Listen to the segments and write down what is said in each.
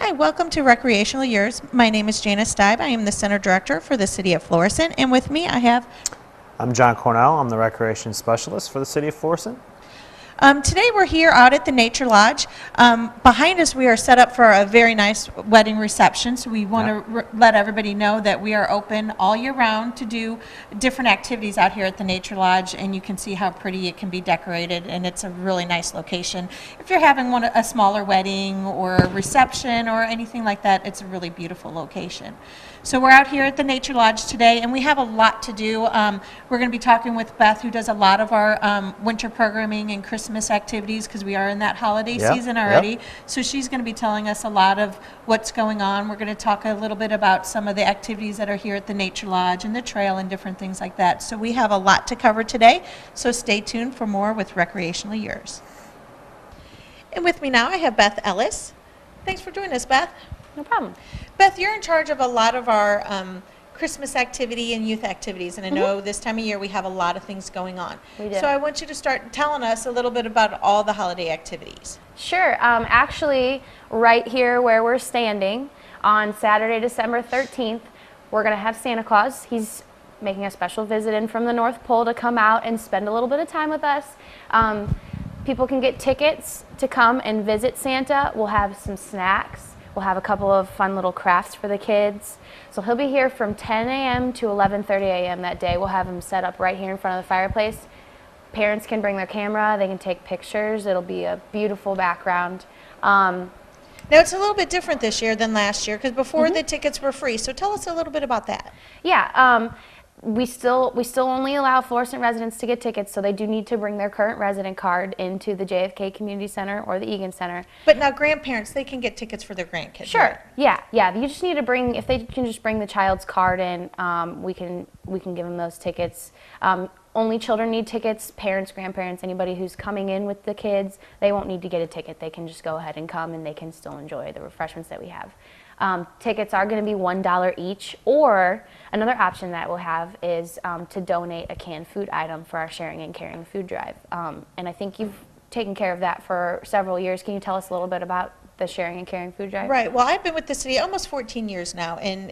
Hi, welcome to Recreationally Yours. My name is Janice Stibe. I am the Center Director for the City of Florissant, and with me I have... I'm John Cornell. I'm the Recreation Specialist for the City of Florissant. Today we're here out at the Nature Lodge. Behind us we are set up for a very nice wedding reception, so we want to let everybody know that we are open all year round to do different activities out here at the Nature Lodge, and you can see how pretty it can be decorated, and it's a really nice location. If you're having a smaller wedding or a reception or anything like that, it's a really beautiful location. So we're out here at the Nature Lodge today, and we have a lot to do. We're going to be talking with Beth, who does a lot of our winter programming and Christmas activities, because we are in that holiday season already. So she's going to be telling us a lot of what's going on. We're going to talk a little bit about some of the activities that are here at the Nature Lodge and the trail and different things like that. So we have a lot to cover today, so stay tuned for more with Recreationally Yours. And with me now I have Beth Ellis. Thanks for doing this, Beth. No problem. Beth, you're in charge of a lot of our Christmas activity and youth activities, and I know this time of year we have a lot of things going on. We do. So I want you to start telling us a little bit about all the holiday activities. Sure. Actually, right here where we're standing on Saturday, December 13th, we're going to have Santa Claus. He's making a special visit in from the North Pole to come out and spend a little bit of time with us. People can get tickets to come and visit Santa. We'll have some snacks. We'll have a couple of fun little crafts for the kids. So he'll be here from 10 a.m. to 11:30 a.m. that day. We'll have him set up right here in front of the fireplace. Parents can bring their camera. They can take pictures. It'll be a beautiful background. Now it's a little bit different this year than last year, because before the tickets were free. So tell us a little bit about that. Yeah. We still only allow Florissant residents to get tickets, so they do need to bring their current resident card into the JFK Community Center or the Egan Center. But now grandparents, they can get tickets for their grandkids. Sure. Right? Yeah. You just need to bring, if they can just bring the child's card in, we can give them those tickets. Only children need tickets. Parents, grandparents, anybody who's coming in with the kids, they won't need to get a ticket. They can just go ahead and come, and they can still enjoy the refreshments that we have. Tickets are going to be $1 each, or another option that we'll have is to donate a canned food item for our sharing and caring food drive. And I think you've taken care of that for several years. Can you tell us a little bit about the sharing and caring food drive? Right. Well, I've been with the city almost 14 years now, and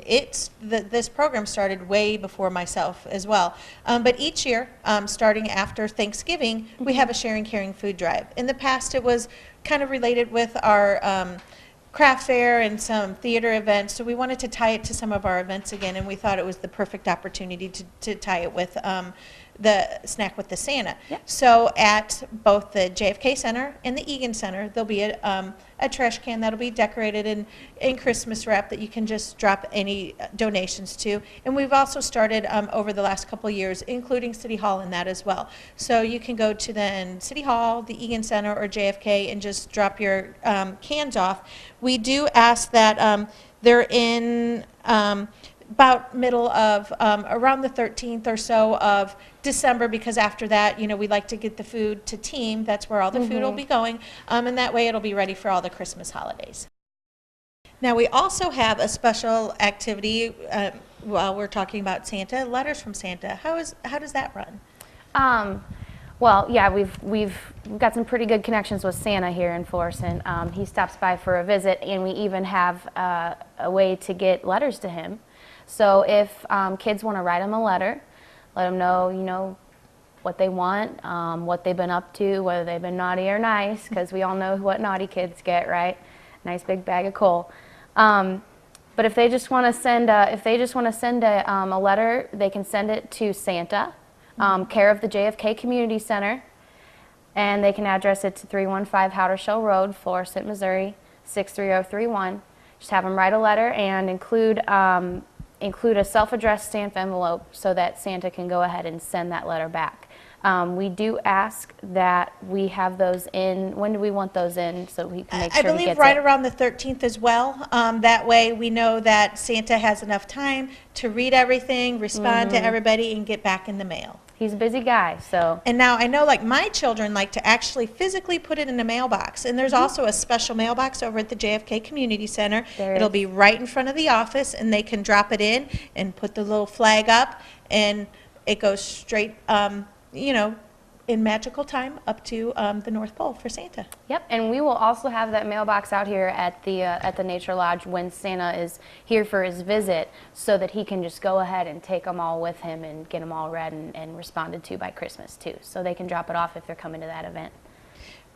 this program started way before myself as well. But each year, starting after Thanksgiving, we have a sharing caring food drive. In the past, it was kind of related with our craft fair and some theater events, so we wanted to tie it to some of our events again, and we thought it was the perfect opportunity to tie it with the Snack with the Santa. Yep. So at both the JFK Center and the Egan Center, there'll be a trash can that'll be decorated in Christmas wrap that you can just drop any donations to. And we've also started over the last couple of years, including City Hall in that as well. So you can go to then City Hall, the Egan Center, or JFK and just drop your cans off. We do ask that they're in about middle of around the 13th or so of December, because after that, we like to get the food to team. That's where all the food will be going, and that way it'll be ready for all the Christmas holidays. Now we also have a special activity while we're talking about Santa, letters from Santa. How does that run? Well, yeah, we've got some pretty good connections with Santa here in Florissant. He stops by for a visit, and we even have a way to get letters to him. So if kids want to write him a letter, let them know, what they want, what they've been up to, whether they've been naughty or nice, because we all know what naughty kids get, right? Nice big bag of coal. But if they just want to send a letter, they can send it to Santa, care of the JFK Community Center, and they can address it to 315 Howdershell Road, Florissant, Missouri, 63031. Just have them write a letter and include a self-addressed stamped envelope so that Santa can go ahead and send that letter back. We do ask that we have those in. When do we want those in so we can make sure I believe right around the 13th as well. That way we know that Santa has enough time to read everything, respond to everybody, and get back in the mail. He's a busy guy, so. And now I know, like, my children like to actually physically put it in a mailbox. And there's also a special mailbox over at the JFK Community Center. It'll be right in front of the office, and they can drop it in and put the little flag up, and it goes straight, in magical time up to the North Pole for Santa. Yep, and we will also have that mailbox out here at the Nature Lodge when Santa is here for his visit, so that he can just go ahead and take them all with him and get them all read and responded to by Christmas too. So they can drop it off if they're coming to that event.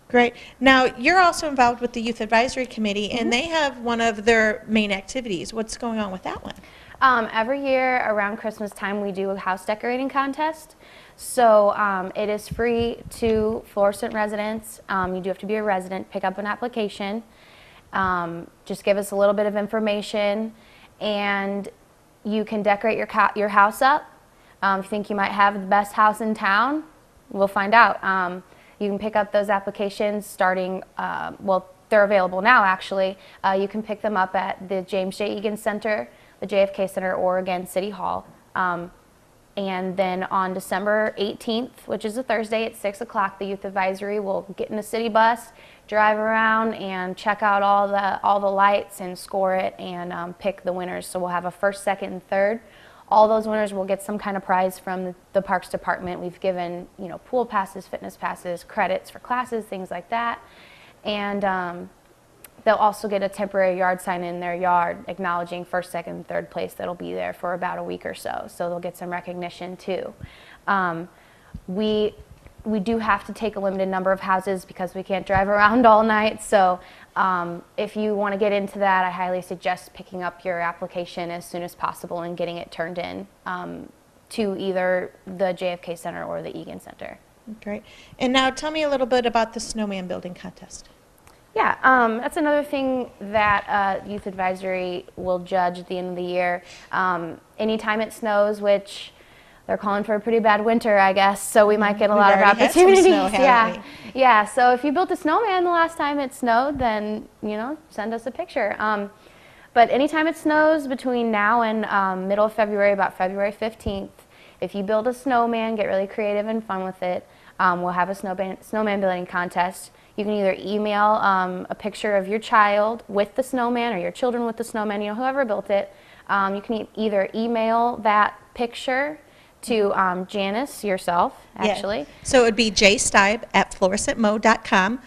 Great. Now, you're also involved with the Youth Advisory Committee, and they have one of their main activities. What's going on with that one? Every year around Christmas time, we do a house decorating contest. So it is free to Florissant residents. You do have to be a resident, pick up an application. Just give us a little bit of information, and you can decorate your house up. If you think you might have the best house in town, we'll find out. You can pick up those applications starting, well, they're available now actually. You can pick them up at the James J. Egan Center, the JFK Center, or again, City Hall. And then on December 18th, which is a Thursday at 6 o'clock, the Youth Advisory will get in a city bus, drive around and check out all the lights and score it and pick the winners. So we'll have a first, second, and third. All those winners will get some kind of prize from the Parks Department. We've given, pool passes, fitness passes, credits for classes, things like that. And they'll also get a temporary yard sign in their yard acknowledging first, second, and third place that'll be there for about a week or so. So they'll get some recognition too. We do have to take a limited number of houses because we can't drive around all night. So if you want to get into that, I highly suggest picking up your application as soon as possible and getting it turned in to either the JFK Center or the Egan Center. Great. And now tell me a little bit about the snowman building contest. Yeah, that's another thing that Youth Advisory will judge at the end of the year. Anytime it snows, which they're calling for a pretty bad winter, I guess, so we might get a lot of opportunities. Yeah. So if you built a snowman the last time it snowed, then send us a picture. But anytime it snows between now and middle of February, about February 15th, if you build a snowman, get really creative and fun with it. We'll have a snowman building contest. You can either email a picture of your child with the snowman or your children with the snowman, whoever built it. You can either email that picture to Janice, yourself, actually. Yeah. So it would be jstibe@florissantmo.com.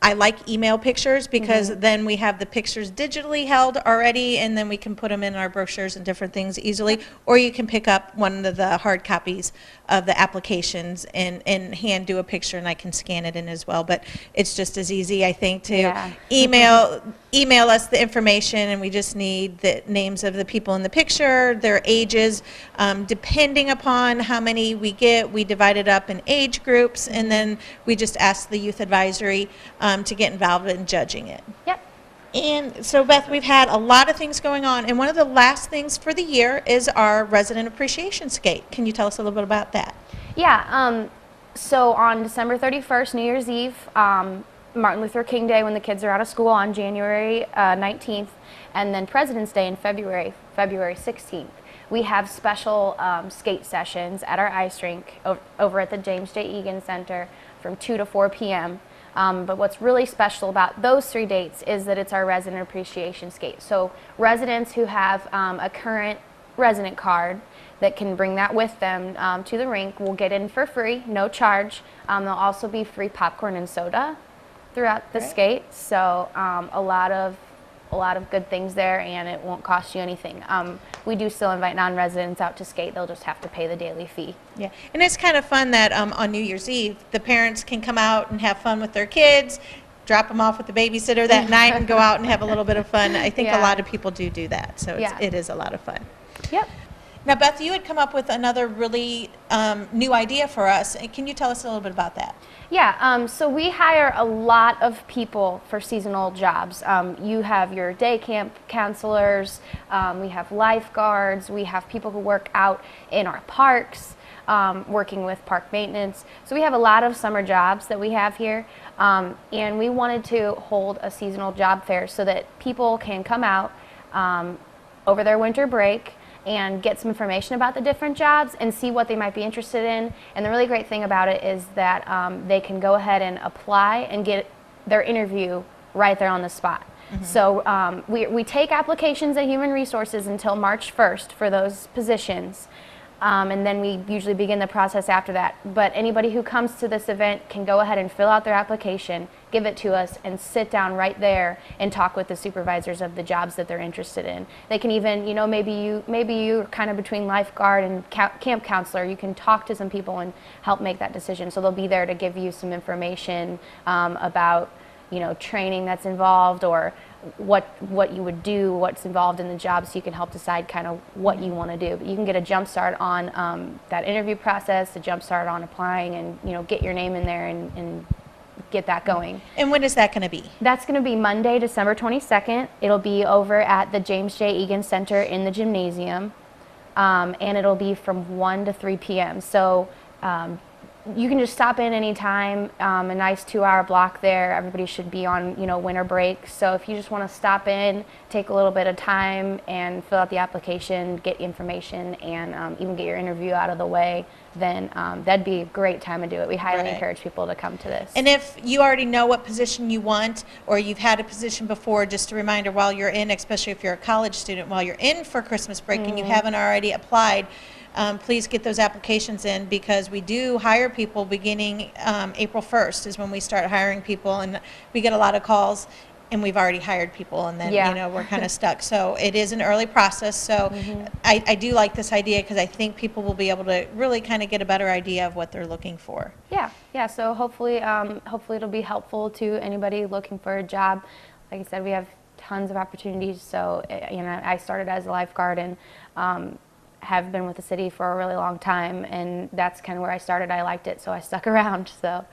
I like email pictures because then we have the pictures digitally held already, and then we can put them in our brochures and different things easily. Or you can pick up one of the hard copies of the applications and hand do a picture, and I can scan it in as well. But it's just as easy, I think, to email us the information, and we just need the names of the people in the picture, their ages. Depending upon how many we get, we divide it up in age groups, and then we just ask the Youth Advisory to get involved in judging it. Yep. And so, Beth, we've had a lot of things going on, and one of the last things for the year is our Resident Appreciation Skate. Can you tell us a little bit about that? Yeah. So on December 31st, New Year's Eve, Martin Luther King Day when the kids are out of school on January 19th, and then President's Day in February 16th. We have special skate sessions at our ice rink over at the James J. Egan Center from 2 to 4 p.m. But what's really special about those 3 dates is that it's our Resident Appreciation Skate. So residents who have a current resident card that can bring that with them to the rink will get in for free, no charge. There'll also be free popcorn and soda throughout the skate. So a lot of good things there, and it won't cost you anything. We do still invite non-residents out to skate. They'll just have to pay the daily fee. Yeah, and it's kind of fun that on New Year's Eve, the parents can come out and have fun with their kids, drop them off with the babysitter that night, and go out and have a little bit of fun. I think a lot of people do that, so it is a lot of fun. Yep. Now, Beth, you had come up with another really new idea for us. Can you tell us a little bit about that? Yeah, so we hire a lot of people for seasonal jobs. You have your day camp counselors, we have lifeguards, we have people who work out in our parks, working with park maintenance. So we have a lot of summer jobs that we have here, and we wanted to hold a seasonal job fair so that people can come out over their winter break and get some information about the different jobs and see what they might be interested in. And the really great thing about it is that they can go ahead and apply and get their interview right there on the spot. So we take applications at Human Resources until March 1st for those positions. and then we usually begin the process after that. But anybody who comes to this event can go ahead and fill out their application, give it to us, and sit down right there and talk with the supervisors of the jobs that they're interested in. They can even, you know, maybe you're kind of between lifeguard and camp counselor. You can talk to some people and help make that decision. So they'll be there to give you some information about, you know, training that's involved, or what you would do, what's involved in the job, so you can help decide kind of what you want to do. But you can get a jump start on that interview process, a jump start on applying, and, you know, get your name in there and get that going. And when is that going to be? That's going to be Monday, December 22nd. It'll be over at the James J. Egan Center in the gymnasium, and it'll be from 1 to 3 p.m. So you can just stop in anytime. A nice 2-hour block there. Everybody should be on, you know, winter break. So if you just want to stop in, take a little bit of time and fill out the application, get information, and even get your interview out of the way, then that'd be a great time to do it. We highly encourage people to come to this. And if you already know what position you want, or you've had a position before, just a reminder, while you're in, especially if you're a college student, while you're in for Christmas break and you haven't already applied, please get those applications in, because we do hire people beginning April 1st is when we start hiring people, and we get a lot of calls, and we've already hired people, and then you know, we're kind of stuck. So it is an early process. So I do like this idea, because I think people will be able to really kind of get a better idea of what they're looking for. Yeah. So hopefully it'll be helpful to anybody looking for a job. Like I said, we have tons of opportunities. So you know, I started as a lifeguard and have been with the city for a really long time, and that's kind of where I started. I liked it, so I stuck around. So.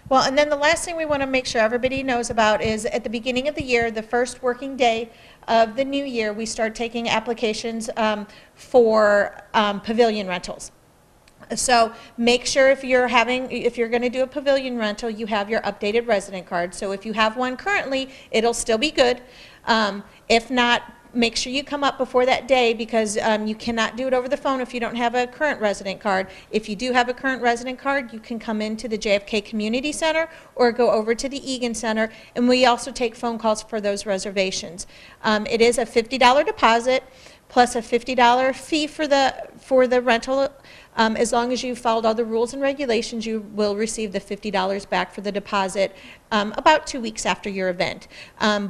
Well, and then the last thing we want to make sure everybody knows about is at the beginning of the year, the first working day of the new year, we start taking applications for pavilion rentals. So make sure if you're going to do a pavilion rental, you have your updated resident card. So if you have one currently, it'll still be good. If not, make sure you come up before that day, because you cannot do it over the phone if you don't have a current resident card. If you do have a current resident card, you can come into the JFK Community Center or go over to the Egan Center, and we also take phone calls for those reservations. It is a $50 deposit plus a $50 fee for the rental. As long as you've followed all the rules and regulations, you will receive the $50 back for the deposit about 2 weeks after your event.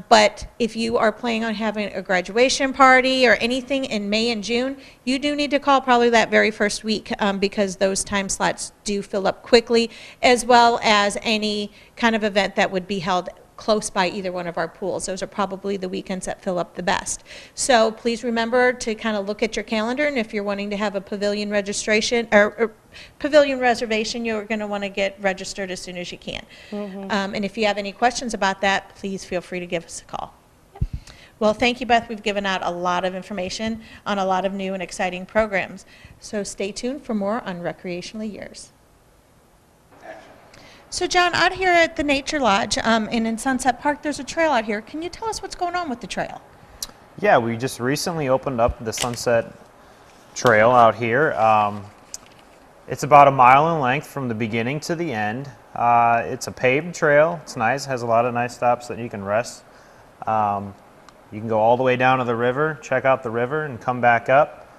But if you are planning on having a graduation party or anything in May and June, you do need to call probably that very first week, because those time slots do fill up quickly, as well as any kind of event that would be held close by either one of our pools. Those are probably the weekends that fill up the best. So please remember to kind of look at your calendar, and if you're wanting to have a pavilion registration or pavilion reservation, you're going to want to get registered as soon as you can. And if you have any questions about that, please feel free to give us a call. Well, thank you, Beth. We've given out a lot of information on a lot of new and exciting programs. So stay tuned for more on Recreationally Yours. So John, out here at the Nature Lodge and in Sunset Park, there's a trail out here. Can you tell us what's going on with the trail? Yeah, we just recently opened up the Sunset Trail out here. It's about 1 mile in length from the beginning to the end. It's a paved trail. It's nice. It has a lot of nice stops that you can rest. You can go all the way down to the river, check out the river, and come back up.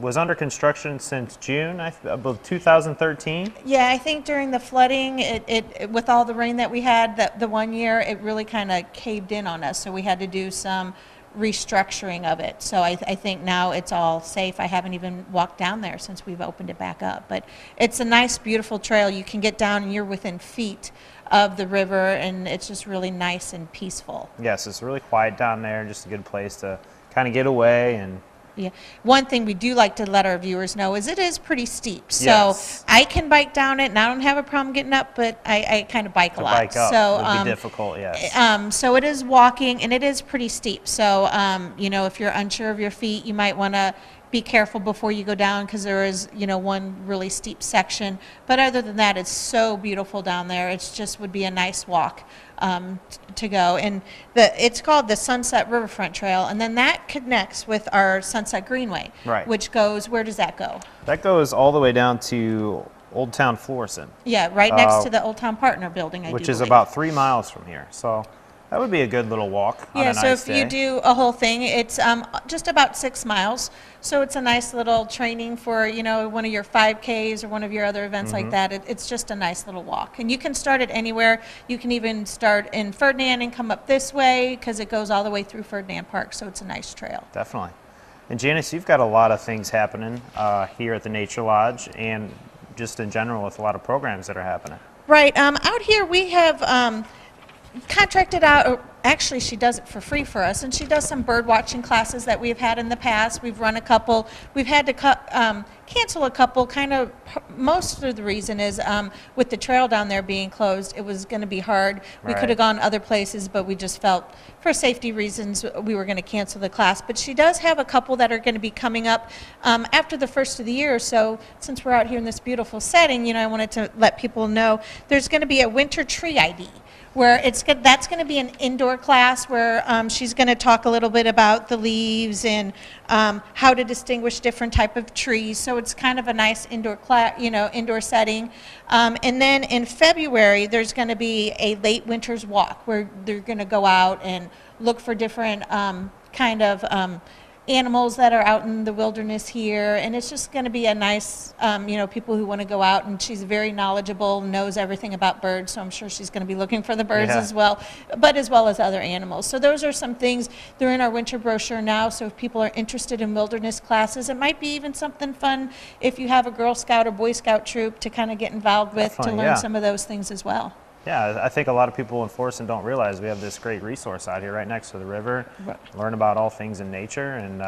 Was under construction since June of 2013. Yeah, I think during the flooding, it with all the rain that we had the one year, it really kind of caved in on us, so we had to do some restructuring of it. So I think now it's all safe. I haven't even walked down there since we've opened it back up, but it's a nice, beautiful trail. You can get down and you're within feet of the river, and it's just really nice and peaceful. Yes, it's really quiet down there, just a good place to kind of get away. And yeah. One thing we do like to let our viewers know is it is pretty steep. So yes, I can bike down it, and I don't have a problem getting up, but I kind of bike a lot. Bike up so would be difficult, yes. So it is walking, and it is pretty steep. So, you know, if you're unsure of your feet, you might want to be careful before you go down, because there is, you know, one really steep section. But other than that, it's so beautiful down there. It just would be a nice walk to go. And it's called the Sunset Riverfront Trail, and then that connects with our Sunset Greenway, right, which goes, where does that go? That goes all the way down to Old Town Florissant. Yeah, right next to the Old Town Partner building, which is about 3 miles from here. So That would be a good little walk on Yeah, a so nice if day. you do a whole thing, it's just about 6 miles. So it's a nice little training for, you know, one of your 5Ks or one of your other events like that. It's just a nice little walk. And you can start it anywhere. You can even start in Ferdinand and come up this way because it goes all the way through Ferdinand Park. So it's a nice trail. Definitely. And Janice, you've got a lot of things happening here at the Nature Lodge and just in general with a lot of programs that are happening. Right. Out here we have contracted out, or actually she does it for free for us, and she does some bird watching classes that we've had in the past. We've run a couple. We've had to cancel a couple. Kind of most of the reason is with the trail down there being closed, it was going to be hard. We could have gone other places, but we just felt for safety reasons we were going to cancel the class. But she does have a couple that are going to be coming up after the first of the year. So since we're out here in this beautiful setting, you know, I wanted to let people know there's going to be a winter tree ID, where that's going to be an indoor class where she's going to talk a little bit about the leaves and how to distinguish different type of trees. So it's kind of a nice indoor class, you know, indoor setting. And then in February, there's going to be a late winter's walk where they're going to go out and look for different kind of animals that are out in the wilderness here, and it's just going to be a nice, you know, people who want to go out, and she's very knowledgeable, knows everything about birds, so I'm sure she's going to be looking for the birds as well, but as well as other animals. So those are some things. They're in our winter brochure now, so if people are interested in wilderness classes, it might be even something fun if you have a Girl Scout or Boy Scout troop to kind of get involved with to learn some of those things as well. Yeah, I think a lot of people in Florissant don't realize we have this great resource out here right next to the river. Learn about all things in nature. And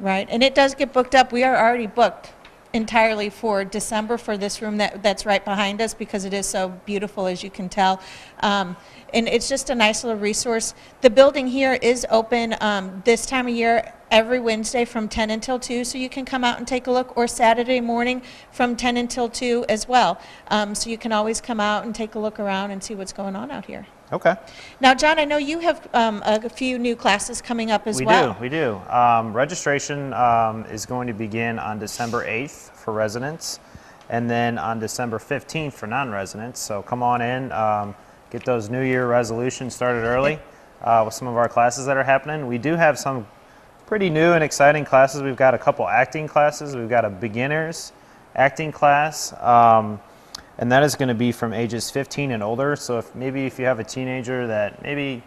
right, and it does get booked up. We are already booked entirely for December for this room that's right behind us because it is so beautiful, as you can tell. And it's just a nice little resource. The building here is open this time of year every Wednesday from 10 until 2, so you can come out and take a look, or Saturday morning from 10 until 2 as well. So you can always come out and take a look around and see what's going on out here. Okay. Now, John, I know you have a few new classes coming up as well. We do. Registration is going to begin on December 8th for residents, and then on December 15th for non-residents. So come on in, get those New Year resolutions started early with some of our classes that are happening. We do have some pretty new and exciting classes. We've got a couple acting classes. We've got a beginners acting class. And that is going to be from ages 15 and older. So if you have a teenager that maybe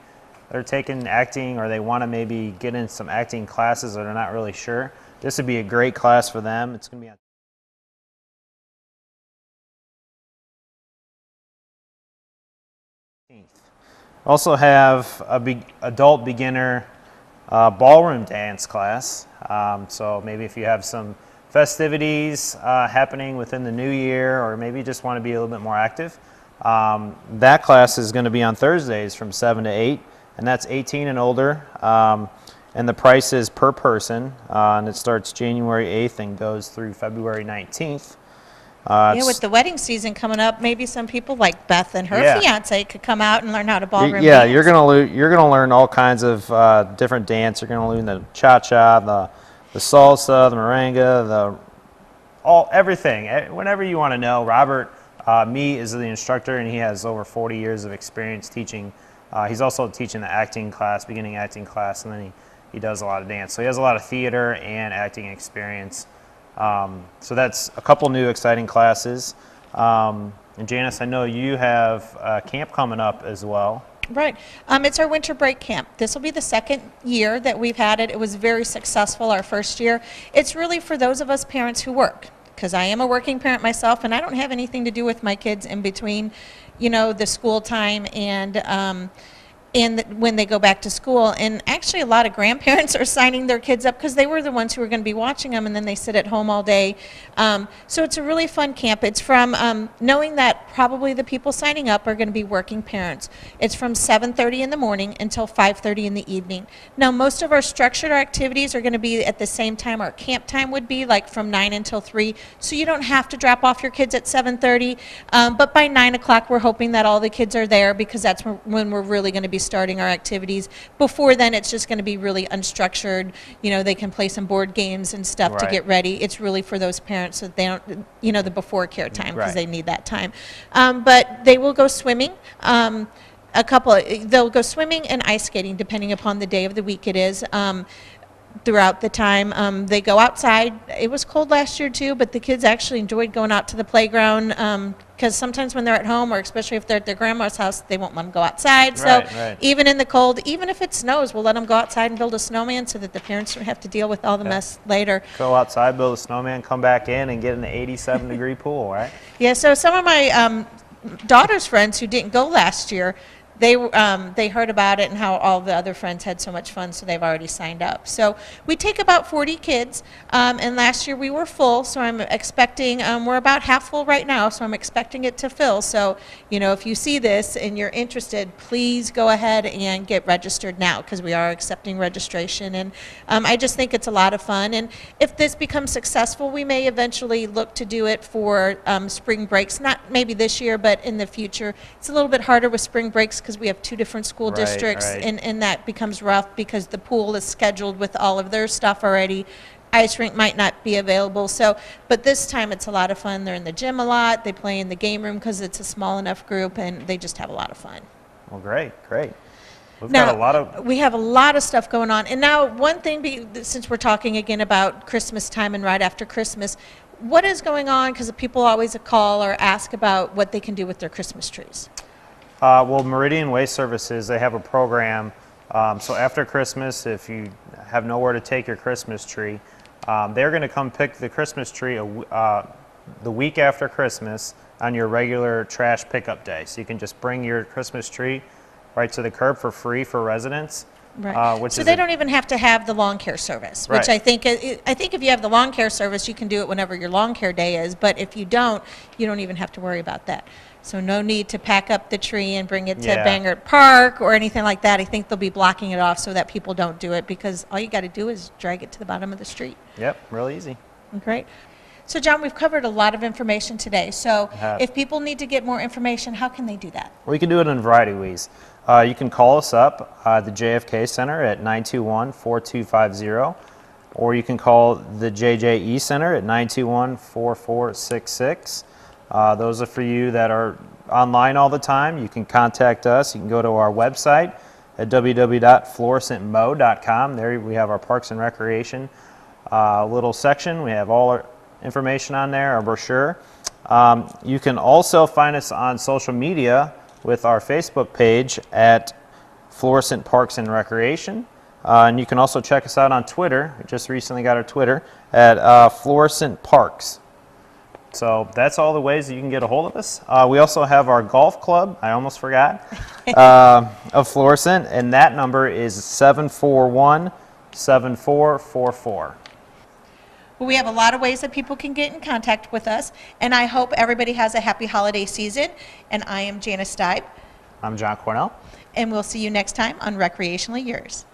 they're taking acting, or they want to maybe get in some acting classes or they're not really sure, this would be a great class for them. It's going to be on Also have a adult beginner ballroom dance class. So maybe if you have some festivities happening within the new year, or maybe just want to be a little bit more active, that class is going to be on Thursdays from 7 to 8, and that's 18 and older. And the price is per person, and it starts January 8th and goes through February 19th. Yeah, with the wedding season coming up, maybe some people like Beth and her fiance could come out and learn how to ballroom dance. You're gonna learn all kinds of different dance. You're gonna learn the cha-cha, the salsa, the merengue, everything. Whenever you want to know. Robert Me is the instructor, and he has over 40 years of experience teaching. He's also teaching the acting class, beginning acting class, and then he does a lot of dance. So he has a lot of theater and acting experience. So that's a couple new exciting classes. And Janice, I know you have a camp coming up as well. Right. It's our winter break camp. This will be the second year that we've had it. It was very successful our first year. It's really for those of us parents who work, because I am a working parent myself, and I don't have anything to do with my kids in between, you know, the school time and when they go back to school. And actually a lot of grandparents are signing their kids up because they were the ones who were going to be watching them, and then they sit at home all day. So it's a really fun camp. It's from knowing that probably the people signing up are going to be working parents. It's from 7:30 in the morning until 5:30 in the evening. Now, most of our structured activities are going to be at the same time our camp time would be, like from 9 until 3. So you don't have to drop off your kids at 7:30. But by 9 o'clock, we're hoping that all the kids are there, because that's when we're really going to be starting our activities. Before then, it's just going to be really unstructured. You know, they can play some board games and stuff to get ready. It's really for those parents so that they don't, you know, the before care time, because they need that time. But they will go swimming. they'll go swimming and ice skating depending upon the day of the week it is. Throughout the time, they go outside. It was cold last year too, but the kids actually enjoyed going out to the playground because sometimes when they're at home, or especially if they're at their grandma's house, they won't let them go outside. Right, So right. even in the cold, even if it snows, we'll let them go outside and build a snowman so that the parents don't have to deal with all the mess later. Go outside, build a snowman, come back in, and get in the 87-degree pool, right? Yeah, so some of my daughter's friends who didn't go last year, they heard about it and how all the other friends had so much fun, so they've already signed up. So we take about 40 kids, and last year we were full, so I'm expecting, we're about half full right now, so I'm expecting it to fill. So, you know, if you see this and you're interested, please go ahead and get registered now, because we are accepting registration. And I just think it's a lot of fun. And if this becomes successful, we may eventually look to do it for spring breaks, not maybe this year, but in the future. It's a little bit harder with spring breaks because we have 2 different school Right, districts, right. and that becomes rough because the pool is scheduled with all of their stuff already. Ice rink might not be available. So, but this time it's a lot of fun. They're in the gym a lot. They play in the game room because it's a small enough group, and they just have a lot of fun. Well, great, great. We've Now, got a lot of... we have a lot of stuff going on. And now one thing, since we're talking again about Christmas time and right after Christmas, what is going on? Because people always call or ask about what they can do with their Christmas trees. Well, Meridian Waste Services, they have a program. So after Christmas, if you have nowhere to take your Christmas tree, they're going to come pick the Christmas tree the week after Christmas on your regular trash pickup day. So you can just bring your Christmas tree right to the curb for free for residents. Right. Which So is they don't even have to have the lawn care service, which Right. I think if you have the lawn care service, you can do it whenever your lawn care day is. But if you don't even have to worry about that. So no need to pack up the tree and bring it to Yeah. Bangor Park or anything like that. I think they'll be blocking it off so that people don't do it, because all you got to do is drag it to the bottom of the street. Yep, real easy. Great. So John, we've covered a lot of information today. So We have. if people need to get more information, how can they do that? We can do it in a variety of ways. You can call us up at the JFK Center at 921-4250, or you can call the JJE Center at 921-4466. Those are for you that are online all the time. You can contact us. You can go to our website at www.florissantmo.com. There we have our Parks and Recreation little section. We have all our information on there, our brochure. You can also find us on social media with our Facebook page at Florissant Parks and Recreation. And you can also check us out on Twitter. We just recently got our Twitter at Florissant Parks. So that's all the ways that you can get a hold of us. We also have our golf club, I almost forgot, of Florissant, and that number is 741-7444. Well, we have a lot of ways that people can get in contact with us, and I hope everybody has a happy holiday season. And I am Janice Stipe, I'm John Cornell. and we'll see you next time on Recreationally Yours.